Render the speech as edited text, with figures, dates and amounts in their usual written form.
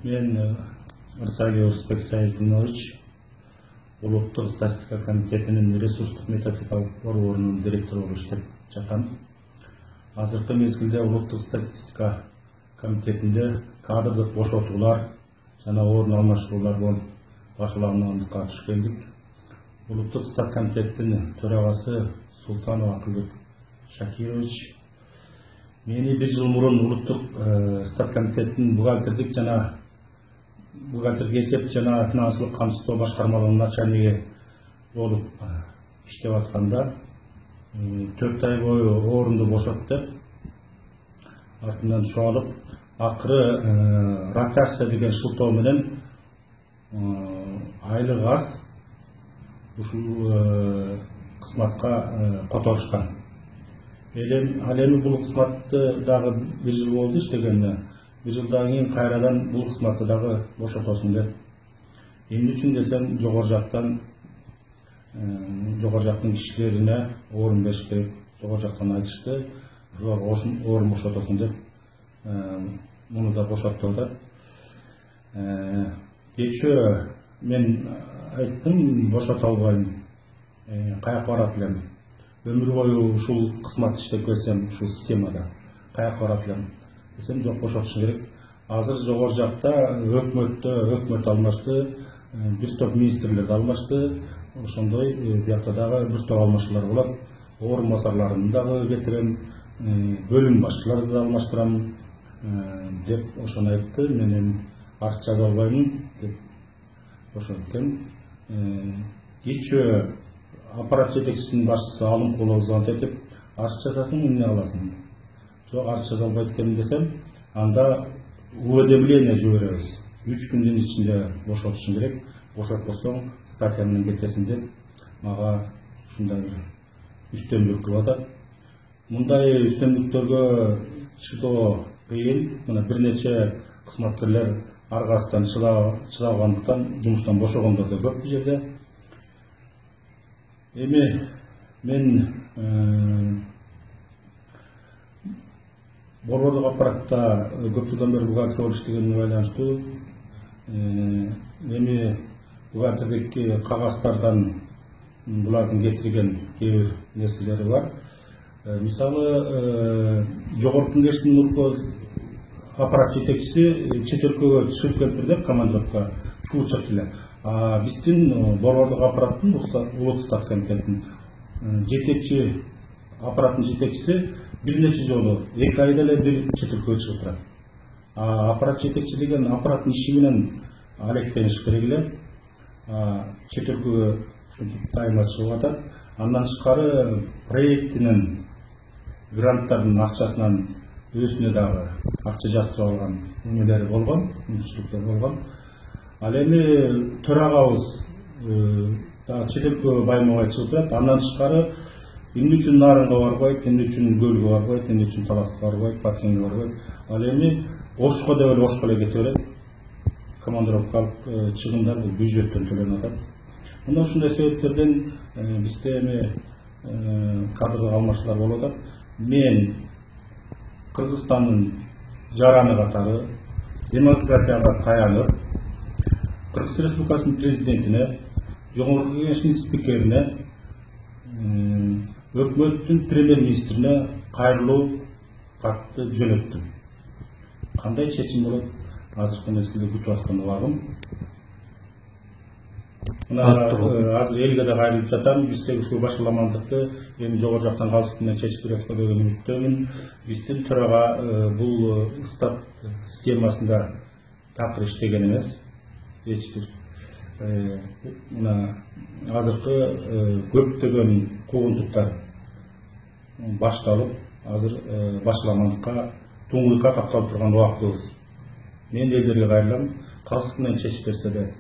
Мен Арсалий Орысбек Саидинович, Улуттук статистика комитетинин ресурстук методикалык борборунун директору болуп иштеп жатам. Азыркы мезгилде Улуттук статистика комитетинде кадрдык бошотуулар жана орун алмашуулар болуп башкарылгандыкка түшкөндүк. Улуттук стат комитетинин төрагасы Султанов Акылбек Шакирович мени 1 жыл мурун Улуттук стат комитетинин бухгалтердик жана бухгалтердик эсеп жана финансылык камсыздоо башкармалыгынын начальниги болуп иштеп атканда 4 ай бою орунду бошот деп артынан чоалып, акыры ротация деген шылтоо менен айлык аз ушул кызматка которушкан. Ал эми бул кызматты дагы 1 жыл болду иштегенине. 1 жылдан кийин кайрадан бул кызматты дагы бошотосуң деп. Эмне үчүн десем, жогору жактын кишилерине орун бериш керек. Жогору жактан айтышты, орун бошотосуң деп. Муну да бошотту да. Кечээ мен айттым, бошото албайм. Каяка барат элем? Өмүр бою ушул кызматты иштеп келсем, ушул системада каяка барат элем? Десем, жок, бошотуш керек. Азыр жогору жакта өкмөт алмашты, бир топ министрлерди алмашты. Ошондой биякта дагы бир топ алмашуулар болот. Орун басарларын дагы кетирем, бөлүм башчыларды да алмаштырам деп ошону айтты. Мен арыз жаза албаймын деп ошонткен. Кечээ аппарат жетекчисинин башчысы Алымкулов звонок этип, арыз жазасың, эмне кыласың? Жок, арыз жаза албайт экенмин десем, анда уведомление жиберебиз. 3 күндүн ичинде бошотушуң керек. Бошотпосоң статья менен кетесиң деп мага ушундай бир үстөмдүк кылып атат. Мындай үстөмдүктөргө чыдоо кыйын. Мына бир нече кызматкерлер аргасынан чыдагандыктан жумуштан бошогондор да көп бул жерде. Эми мен борбордук аппаратта көп жылдан бери бухгалтер болуп иштегениме байланыштуу эми бухгалтердик кагаздардан булардын кетирген кээ бир нерселери бар. Мисалы, жогорку кеңештин мурунку аппарат жетекчиси чет өлкөгө чыгып келиптир деп командировка чыгып чыкты эле. Биздин борбордук аппараттын Улуттук стат комитетинин жетекчи аппараттын жетекчиси бир нече жолу 2 айда эле бир чет өлкөгө чыгып турат. Аппарат жетекчи деген аппараттын иши менен алектениш керек эле. Чет өлкөгө ушинтип дайыма чыгып атат. Андан тышкары проектинин гранттардын акчасынан өзүнө дагы акча жасырып алган эмелери болгон, мүмкүнчүлүктөр болгон. Ал эми төрагабыз дагы чет өлкөгө байымабай чыгып турат. Андан тышкары эмне үчүн Нарынга барбайт, эмне үчүн Көлгө барбайт, эмне үчүн Таласка барбайт, Баткенге барбайт. Ал эми Ошко деп эле Ошко эле кете берет. Командировкалык чыгымдар бул бюджеттен төлөнүп атат. Мына ушундай себептерден бизде эми кадрдык алмашуулар болуп атат. Мен Кыргызстандын жараны катары демократияга таянып, Кыргыз Республикасынын президентине, Жогорку Кеңештин спикерине, өкмөттүн премьер-министрине кайрылуу катты жөнөттүм. Кандай чечим болот? Азыркы мезгилде күтүп аткан убагым. Азыр элге да кайрылып жатам. Биздеги ушул башаламандыкты эми жогору жактан калыстык менен чечип берет деген үмүттөмүн. Биздин төрага бул стат системасында такыр иштеген эмес. Эч бир мына азыркы көптөгөн куугунтуктар башталып, азыр башаламандыкка туңгуйка капталып турган убактыбыз. Мен элдерге кайрылам, калыстык менен чечип берсе де